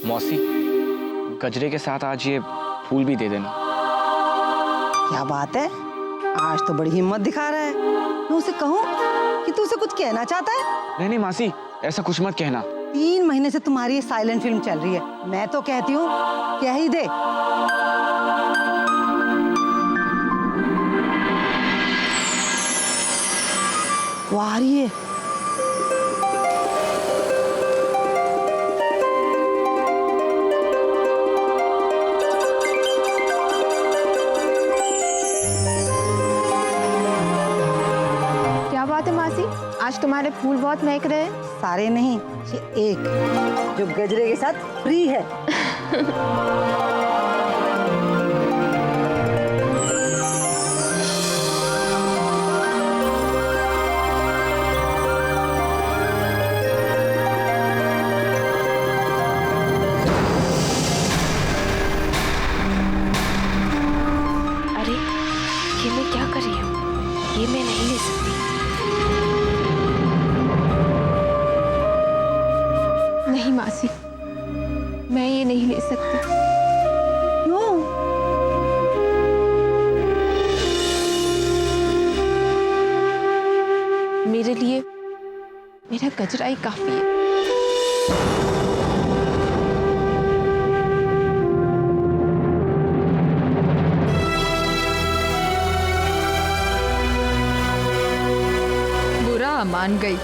मौसी, गजरे के साथ आज ये फूल भी दे देना। क्या बात है, आज तो बड़ी हिम्मत दिखा रहा है। मैं उसे कहूँ कि तू उसे कुछ कहना चाहता है? नहीं नहीं मासी, ऐसा कुछ मत कहना। 3 महीने से तुम्हारी ये साइलेंट फिल्म चल रही है, मैं तो कहती हूँ कह ही दे। वो आ रही है। क्या बात है मासी, आज तुम्हारे फूल बहुत महक रहे हैं। सारे नहीं, ये एक जो गजरे के साथ फ्री है। अरे ये मैं क्या कर रही हूँ? ये मैं नहीं ले सकती। नहीं मासी, मैं ये नहीं ले सकती। क्यों? मेरे लिए मेरा गजरा ही काफी है। बुरा मान गई।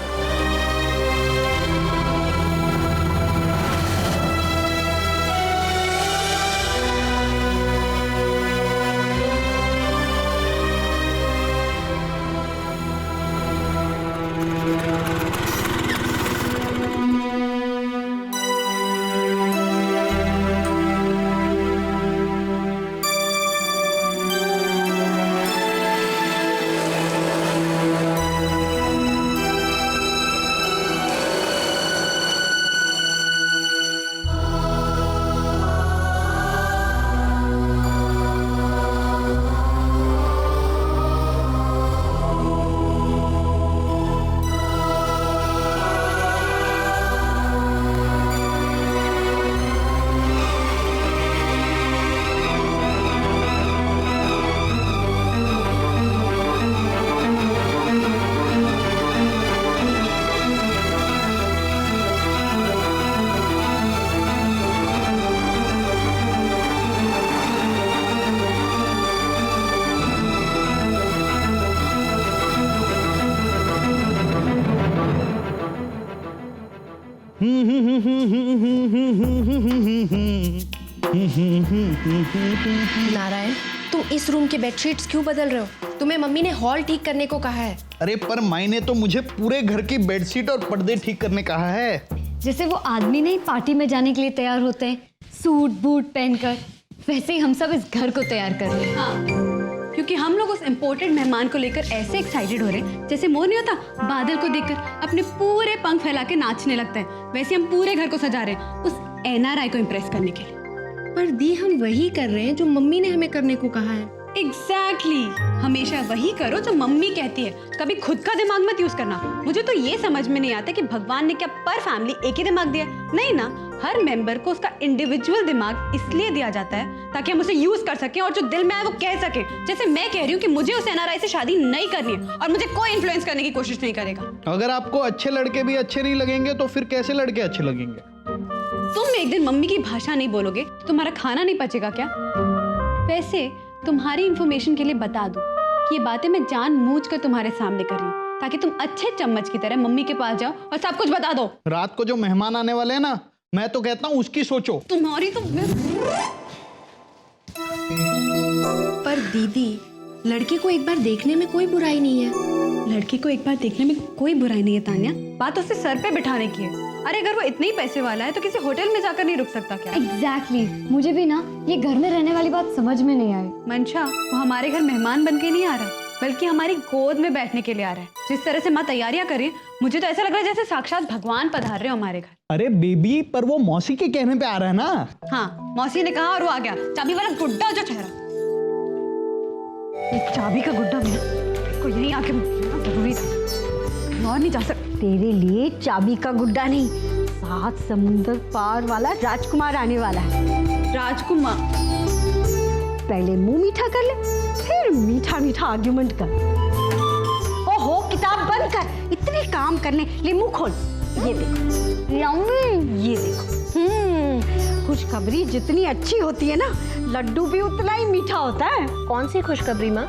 नारायण, तुम इस रूम के बेडशीट्स क्यों बदल रहे हो? तुम्हें मम्मी ने हॉल ठीक करने को कहा है। अरे पर माई ने तो मुझे पूरे घर की बेडशीट और पर्दे ठीक करने कहा है। जैसे वो आदमी नहीं पार्टी में जाने के लिए तैयार होते हैं सूट बूट पहनकर, वैसे ही हम सब इस घर को तैयार कर रहे हैं। हाँ, क्योंकि हम लोग उस इम्पोर्टेंट मेहमान को लेकर ऐसे एक्साइटेड हो रहे हैं जैसे मोर नहीं होता, बादल को देखकर अपने पूरे पंख फैला के नाचने लगता है, वैसे हम पूरे घर को सजा रहे हैं उस एनआरआई को इम्प्रेस करने के लिए। पर दी, हम वही कर रहे हैं जो मम्मी ने हमें करने को कहा है। एग्जैक्टली, हमेशा वही करो जो मम्मी कहती है, कभी खुद का दिमाग मत यूज करना। मुझे तो ये समझ में नहीं आता कि भगवान ने क्या पर फैमिली एक ही दिमाग दिया? नहीं ना, हर मेंबर को उसका इंडिविजुअल दिमाग इसलिए दिया जाता है ताकि हम उसे यूज कर सकें और जो दिल में आए वो कह सकें। जैसे मैं कह रही हूँ कि मुझे उस एनआरआई से शादी नहीं करनी है और मुझे कोई इन्फ्लुएंस करने की कोशिश नहीं करेगा। अगर आपको अच्छे लड़के भी अच्छे नहीं लगेंगे तो फिर कैसे लड़के अच्छे लगेंगे? तुम एक दिन मम्मी की भाषा नहीं बोलोगे तो तुम्हारा खाना नहीं पचेगा क्या? वैसे तुम्हारी इंफॉर्मेशन के लिए बता दूं कि ये बातें मैं जानबूझ कर तुम्हारे सामने कर रही हूँ ताकि तुम अच्छे चम्मच की तरह मम्मी के पास जाओ और सब कुछ बता दो। रात को जो मेहमान आने वाले हैं ना, मैं तो कहता हूँ उसकी सोचो। तुम्हारी तो पर दीदी, लड़के को एक बार देखने में कोई बुराई नहीं है। लड़की को एक बार देखने में कोई बुराई नहीं है तान्या, बात उसे सर पे बिठाने की है। अरे अगर वो इतने ही पैसे वाला है तो किसी होटल में जाकर नहीं रुक सकता क्या? एग्जैक्टली, मुझे भी ना ये घर में रहने वाली बात समझ में नहीं आई। मंशा, वो हमारे घर मेहमान बन के नहीं आ रहा, बल्कि हमारी गोद में बैठने के लिए आ रहा है। जिस तरह से माँ तैयारियां कर रही है, मुझे तो ऐसा लग रहा है जैसे साक्षात भगवान पधार रहे हो हमारे घर। अरे बेबी, पर वो मौसी के कहने पे आ रहा है ना। हाँ, मौसी ने कहा और वो आ गया। चाबी वाला गुड्डा जो ठहरा, एक चाबी का गुड्डा मिला को यहीं आके जरूरी था, और नहीं जा सकता। तेरे लिए चाबी का गुड्डा नहीं, सात समुंदर पार वाला राजकुमार आने वाला है। राजकुमार? पहले मुंह मीठा कर ले, फिर मीठा मीठा आर्ग्यूमेंट कर। ओहो, किताब बंद कर, इतने काम करने, ले मुंह खोल। ये देखो यम्मी, ये देखो। खुशखबरी जितनी अच्छी होती है ना, लड्डू भी उतना ही मीठा होता है। कौन सी खुशखबरी माँ?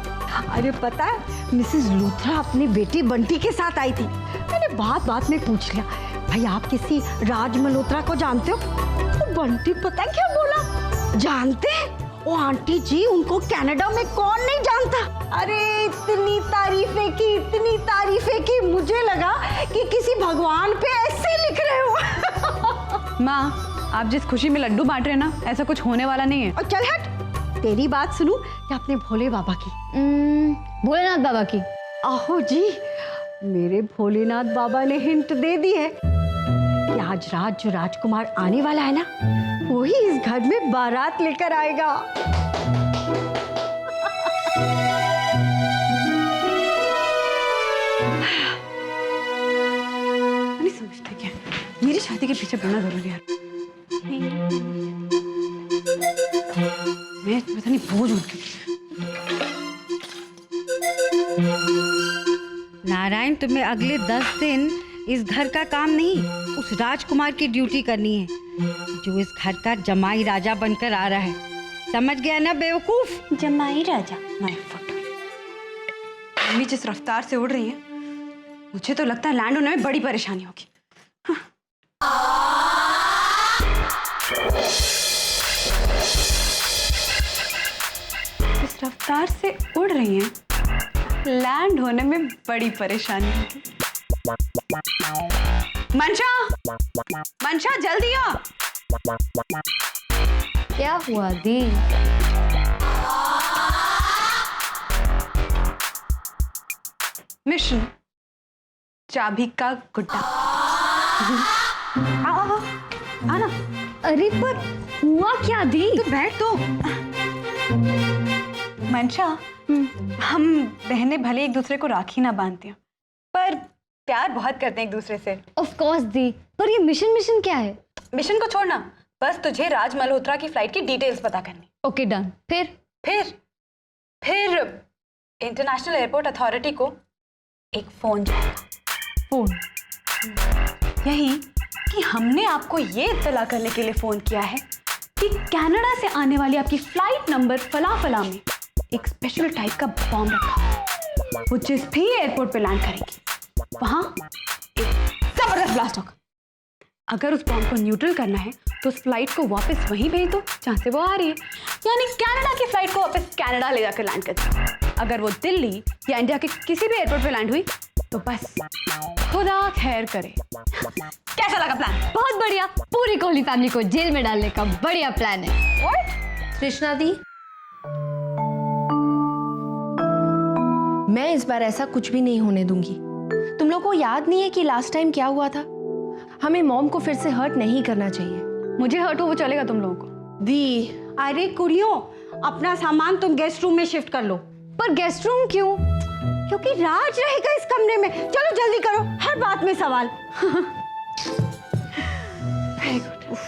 अरे पता है, मिसेस लूथरा अपनी बेटी बंटी के साथ आई थी। मैंने बात में पूछ लिया, भाई आप किसी राज मल्होत्रा को जानते हो? तो बंटी पता क्या बोला, जानते हैं? ओ आंटी जी, उनको कनाडा में कौन नहीं जानता। अरे इतनी तारीफें की, मुझे लगा कि किसी भगवान पे ऐसे लिख रहे हो। माँ, आप जिस खुशी में लड्डू बांट रहे हैं ना, ऐसा कुछ होने वाला नहीं है। और चल हट, तेरी बात सुनूं या अपने भोले बाबा की? भोलेनाथ बाबा की। आहो जी, मेरे भोलेनाथ बाबा ने हिंट दे दी है कि आज रात जो राजकुमार आने वाला है ना, वही इस घर में बारात लेकर आएगा। नहीं समझते क्या, मेरी शादी के पीछे पड़ना जरूरी है। मैं पता नहीं बोझ उठ गई। नारायण, तुम्हें अगले 10 दिन इस घर का काम नहीं, उस राजकुमार की ड्यूटी करनी है जो इस घर का जमाई राजा बनकर आ रहा है। समझ गया ना बेवकूफ? जमाई राजा, माय फुट। मम्मी जिस रफ्तार से उड़ रही है, मुझे तो लगता है लैंड होने में बड़ी परेशानी होगी। जिस रफ्तार से उड़ रही हैं, लैंड होने में बड़ी परेशानी होगी। मंशा जल्दी आ। क्या हुआ दी? मिशन चाबी का गुड्डा। आओ आना। अरे पर हुआ क्या दी? तो बैठ तो। मंशा, हम बहनें भले एक दूसरे को राखी ना बांधती हैं, पर प्यार बहुत करते हैं एक दूसरे से। ऑफ कोर्स दी, पर ये मिशन क्या है? मिशन को छोड़ना, बस तुझे राज मल्होत्रा की फ्लाइट की डिटेल्स पता करनी। Okay done. फिर इंटरनेशनल एयरपोर्ट अथॉरिटी को एक फोन जाएगा। फोन? यही कि हमने आपको ये इत्तला करने के लिए फोन किया है कि कनाडा से आने वाली आपकी फ्लाइट नंबर फला में एक स्पेशल टाइप का बॉम्ब रखा है। वो जिस भी एयरपोर्ट पे लैंड करेगी, वहां एक जबरदस्त ब्लास्ट होगा। अगर उस बॉम्ब को न्यूट्रल करना है तो उस फ्लाइट को वापस वहीं भेज दो जहां से वो आ रही है, यानी कनाडा की फ्लाइट को वापस कनाडा ले जाकर लैंड कर दो। अगर वो दिल्ली या इंडिया के किसी भी एयरपोर्ट पे लैंड हुई तो बस खुदा खैर करे। कैसा लगा प्लान? बहुत बढ़िया, पूरी कोहली फैमिली को जेल में डालने का बढ़िया प्लान है। कृष्णा दी, मैं इस बार ऐसा कुछ भी नहीं होने दूंगी। तुम लोगों को याद नहीं है कि लास्ट टाइम क्या हुआ था? हमें मॉम को फिर से हर्ट नहीं करना चाहिए। मुझे हर्ट हो वो चलेगा तुम लोगों को। दी, अरे कुड़ियों, अपना सामान तुम गेस्ट रूम में शिफ्ट कर लो। पर गेस्ट रूम क्यों? क्योंकि राज रहेगा इस कमरे में। चलो जल्दी करो, हर बात में सवाल।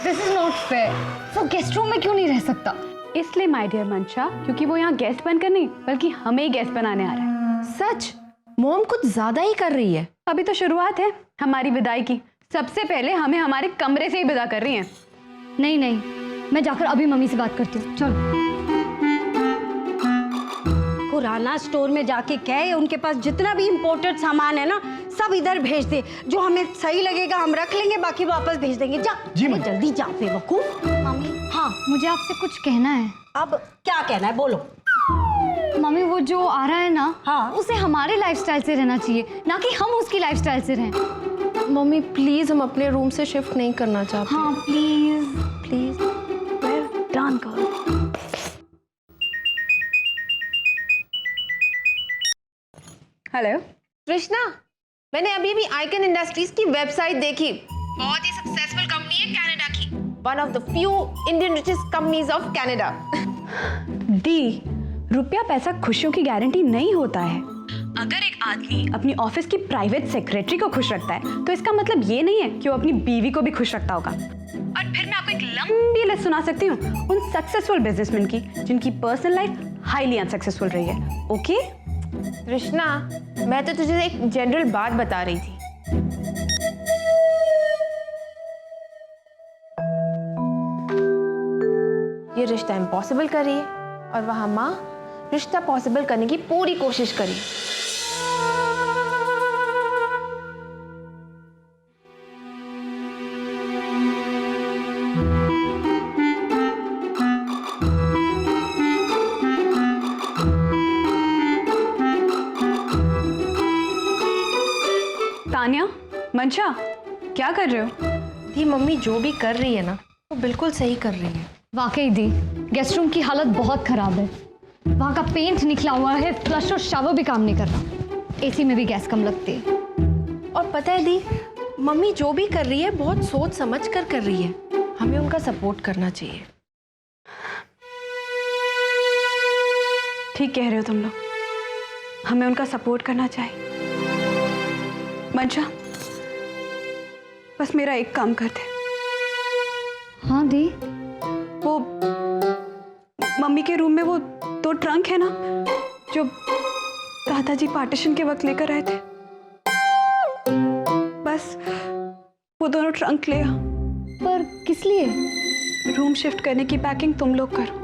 This is not fair. वो गेस्ट रूम में क्यों नहीं रह सकता? इसलिए माय डियर मंशा, क्योंकि वो यहाँ गेस्ट बनकर नहीं बल्कि हमें ही गेस्ट बनाने आ रहा है। सच? मॉम कुछ ज्यादा ही कर रही है। अभी तो शुरुआत है हमारी विदाई की। सबसे पहले हमें हमारे कमरे से ही विदा कर रही हैं। नहीं, मैं जाकर अभी मम्मी से बात करती हूँ। चलो। पुराना स्टोर में जाके कहे उनके पास जितना भी इम्पोर्टेड सामान है ना, सब इधर भेज दे। जो हमें सही लगेगा हम रख लेंगे, बाकी वापस भेज देंगे। जा जी अरे जल्दी जा बेवकूफ। मम्मी, हाँ, मुझे आपसे कुछ कहना है। अब क्या कहना है, बोलो। मम्मी, वो जो आ रहा है ना, हाँ, उसे हमारे लाइफस्टाइल से रहना चाहिए, ना कि हम उसकी लाइफस्टाइल से रहें। मम्मी प्लीज, हम अपने रूम से शिफ्ट नहीं करना चाहते। हाँ please please. Done girl. Hello Krishna, मैंने अभी भी आइकन इंडस्ट्रीज की वेबसाइट देखी। बहुत ही सक्सेसफुल कंपनी है कनाडा की, one of the few Indian richest companies of Canada. दी, रुपया पैसा खुशियों की गारंटी नहीं होता है, अगर एक आदमी अपनी ऑफिस की प्राइवेट सेक्रेटरी को खुश रखता है तो इसका मतलब ये नहीं है कि वो अपनी बीवी को भी खुश रखता होगा। और फिर मैं आपको एक लंबी लिस्ट सुना सकती हूँ उन सक्सेसफुल बिजनेसमैन की जिनकी पर्सनल लाइफ हाईली अनसक्सेसफुल रही है। ओके कृष्णा, मैं तो तुझे एक जनरल बात बता रही थी। ये रिश्ता इम्पॉसिबल कर रही है और वहां माँ रिश्ता पॉसिबल करने की पूरी कोशिश करी। तानिया, मंशा, क्या कर रहे हो? दी मम्मी जो भी कर रही है ना वो बिल्कुल सही कर रही है। वाकई दी, गेस्ट रूम की हालत बहुत खराब है। वहाँ का पेंट निकला हुआ है, फ्लश और शावर भी काम नहीं कर रहा। एसी में भी गैस कम लगती है। और पता है दी, मम्मी जो भी कर रही है बहुत सोच समझ कर रही है। हमें उनका सपोर्ट करना चाहिए। ठीक कह रहे हो तुम लोग, हमें उनका सपोर्ट करना चाहिए। मंशा, बस मेरा एक काम कर दे। हाँ दी। वो मम्मी के रूम में वो 2 ट्रंक है ना जो दादाजी पार्टीशन के वक्त लेकर आए थे, बस वो दोनों ट्रंक ले आ। पर किस लिए? रूम शिफ्ट करने की पैकिंग तुम लोग करो।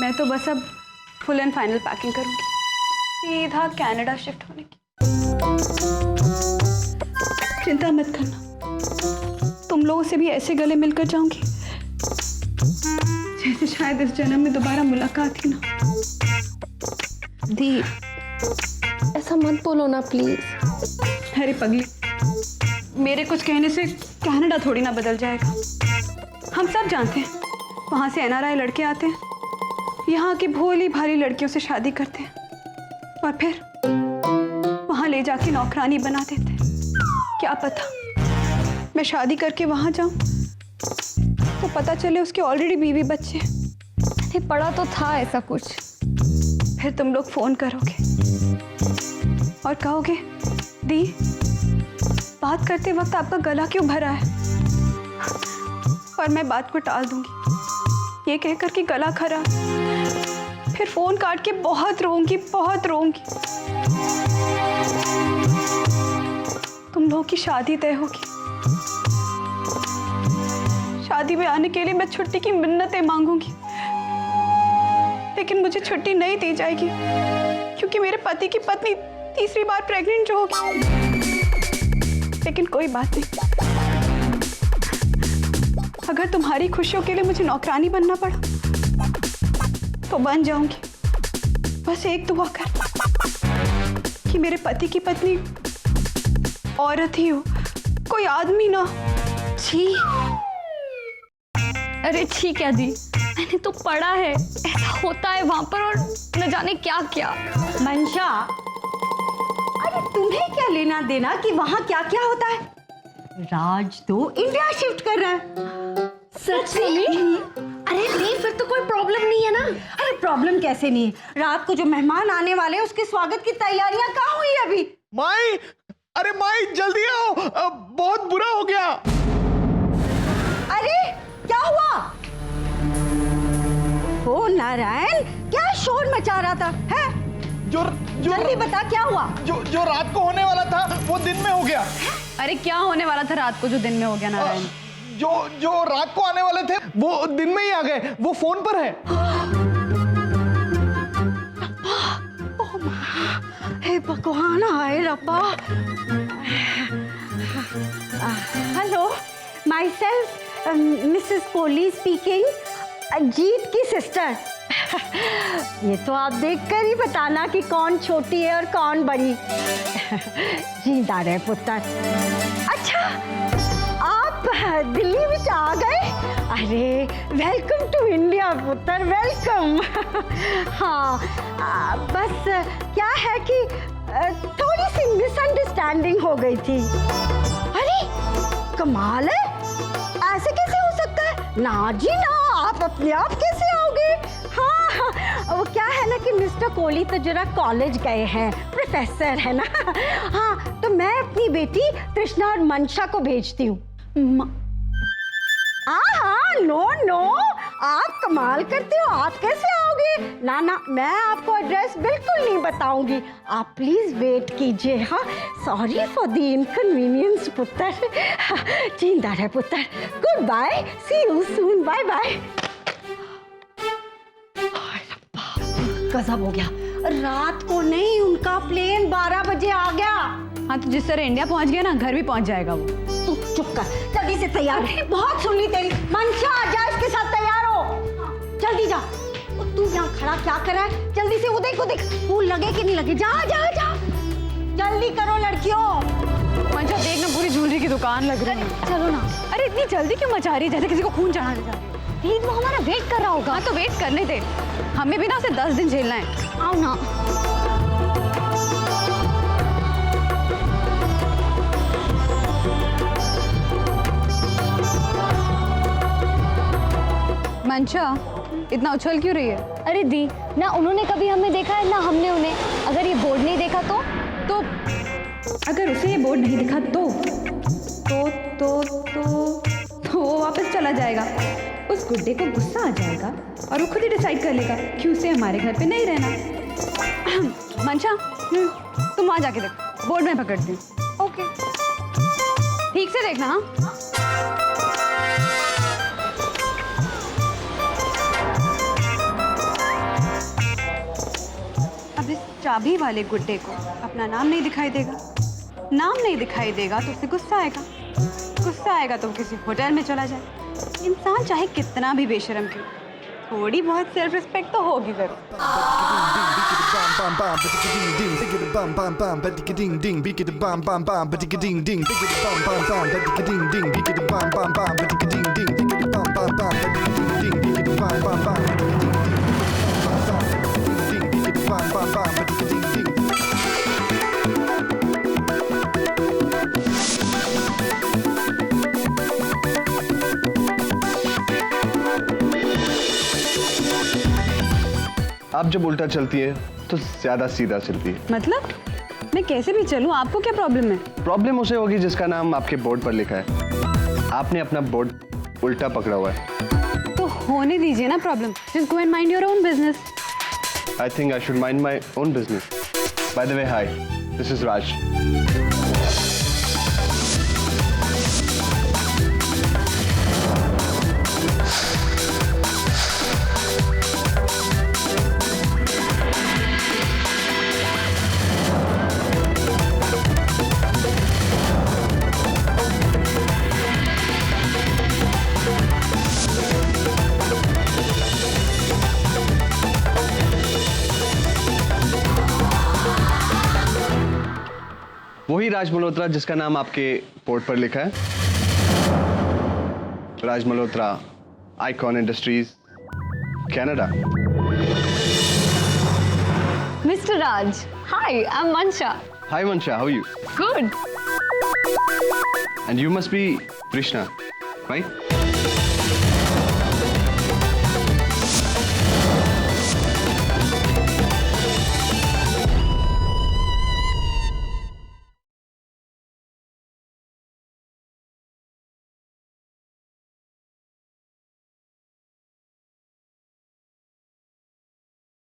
मैं तो बस अब फुल एंड फाइनल पैकिंग करूंगी, सीधा कनाडा शिफ्ट होने की। चिंता मत करना, तुम लोगों से भी ऐसे गले मिलकर जाऊंगी जैसे शायद इस जन्म में दोबारा मुलाकात ही ना। दी ऐसा मत बोलो ना प्लीज। अरे पगली, मेरे कुछ कहने से कनाडा थोड़ी ना बदल जाएगा। हम सब जानते हैं वहां से NRI लड़के आते हैं, यहाँ की भोली भाली लड़कियों से शादी करते हैं और फिर वहां ले जाके नौकरानी बना देते हैं। क्या पता मैं शादी करके वहां जाऊं तो पता चले उसके ऑलरेडी बीवी बच्चे। अरे पढ़ा तो था ऐसा कुछ। फिर तुम लोग फोन करोगे और कहोगे, दी बात करते वक्त आपका गला क्यों भरा है? और मैं बात को टाल दूंगी ये कहकर कि गला खराब। फिर फोन काट के बहुत रोऊंगी, बहुत रोऊंगी। तुम लोगों की शादी तय होगी। शादी में आने के लिए मैं छुट्टी की मिन्नतें मांगूंगी, लेकिन मुझे छुट्टी नहीं दी जाएगी क्योंकि मेरे पति की पत्नी तीसरी बार प्रेग्नेंट होगी। लेकिन कोई बात नहीं, अगर तुम्हारी खुशियों के लिए मुझे नौकरानी बनना पड़ा तो बन जाऊंगी। बस एक दुआ कर कि मेरे पति की पत्नी औरत ही हो, कोई आदमी ना। छी। अरे ठीक है दी, मैंने तो पढ़ा है ऐसा होता है वहां पर और न जाने क्या क्या। मंशा, अरे तुम्हें क्या लेना देना कि वहाँ क्या क्या होता है? राज तो इंडिया शिफ्ट कर रहा है। सच में? अरे नहीं, फिर तो कोई प्रॉब्लम नहीं है ना। अरे प्रॉब्लम कैसे नहीं है? रात को जो मेहमान आने वाले हैं उसके स्वागत की तैयारियां कहाँ हुई अभी? माई, अरे माई जल्दी आओ, बहुत बुरा हो गया। अरे क्या हुआ? ओ नारायण, क्या शोर मचा रहा था है? जल्दी बता क्या हुआ? जो रात को होने वाला था वो दिन में हो गया। अरे क्या होने वाला था रात को जो दिन में हो गया नारायण? जो रात को आने वाले थे वो दिन में ही आ गए। वो फोन पर है। हे भगवान, हाय रब्बा। Hello, my self Mrs Kohli speaking, Ajit की सिस्टर। ये तो आप देखकर ही बताना कि कौन छोटी है और कौन बड़ी। जिंदा रहे पुत्र। अच्छा, आप दिल्ली में आ गए? अरे वेलकम टू इंडिया पुत्र, वेलकम। हाँ, बस क्या है कि थोड़ी सी मिसअंडरस्टैंडिंग हो गई थी। अरे कमाल है, ऐसे कैसे हो सकता है? ना जी ना, आप अपने आप कैसे आओगे? हाँ, वो क्या है ना कि मिस्टर कोहली तो जरा कॉलेज गए हैं, प्रोफेसर है ना। हाँ, तो मैं अपनी बेटी तृष्णा और मंशा को भेजती हूँ। हाँ, नो नो, आप कमाल करते हो, आप कैसे आओगे? ना ना, मैं आपको एड्रेस बिल्कुल नहीं बताऊंगी, आप प्लीज वेट कीजिए। हाँ, सॉरी फॉर द इनकन्वीनियंस पुत्र। जिंदा रहे पुत्र। Goodbye, see you soon, bye bye. गजब हो गया, रात को नहीं, उनका प्लेन 12 बजे आ गया। हाँ, तो जिस तरह इंडिया पहुंच गया ना, घर भी पहुंच जाएगा वो। तू चुप कर, जल्दी से तैयार है। बहुत सुन ली तेरी। मंशा, जा इसके साथ तैयार हो, जल्दी जा। तू यहाँ खड़ा क्या कर रहा है? जल्दी से वो देख फूल लगे कि नहीं लगे। जा जा जा, जल्दी करो लड़कियों। मंशा देखना, पूरी ज्वेलरी की दुकान लग रही है। चलो ना। अरे इतनी जल्दी क्यों मचा रही है, जैसे किसी को खून चढ़ाने जा रही है। प्लीज, वो हमारा वेट कर रहा होगा। हाँ, तो वेट करने दे, हमें भी ना उसे 10 दिन झेलना है। आओ ना। मंशा, इतना उछल क्यों रही है? अरे दी, ना उन्होंने कभी हमें देखा है ना हमने उन्हें। अगर ये बोर्ड नहीं देखा तो अगर उसे ये बोर्ड नहीं दिखा तो वो वापस चला जाएगा। उस गुड्डे को गुस्सा आ जाएगा और वो खुद ही डिसाइड कर लेगा कि उसे हमारे घर पे नहीं रहना। मंशा, तुम वहां जाके देखो, बोर्ड में पकड़ती हूँ। ओके, ठीक से देखना। हाँ, अब इस चाबी वाले गुड्डे को अपना नाम नहीं दिखाई देगा। नाम नहीं दिखाई देगा तो उसे गुस्सा आएगा। गुस्सा आएगा तो किसी होटल में चला जाए। इंसान चाहे कितना भी बेशर्म क्यों, थोड़ी बहुत सेल्फ रिस्पेक्ट तो होगी जरूर। आप जब उल्टा चलती है तो ज्यादा सीधा चलती है। मतलब मैं कैसे भी चलूं, आपको क्या प्रॉब्लम है? प्रॉब्लम उसे होगी जिसका नाम आपके बोर्ड पर लिखा है। आपने अपना बोर्ड उल्टा पकड़ा हुआ है। तो होने दीजिए ना problem. Just go and mind your own business. I think I should mind my own business. By the way, hi, this is Raj. वही राज मल्होत्रा जिसका नाम आपके बोर्ड पर लिखा है। Raj Malhotra, Icon industries, Canada. Mister Raj, hi, I am Mansha. Hi Mansha, how are you? Good. And you must be Krishna, right?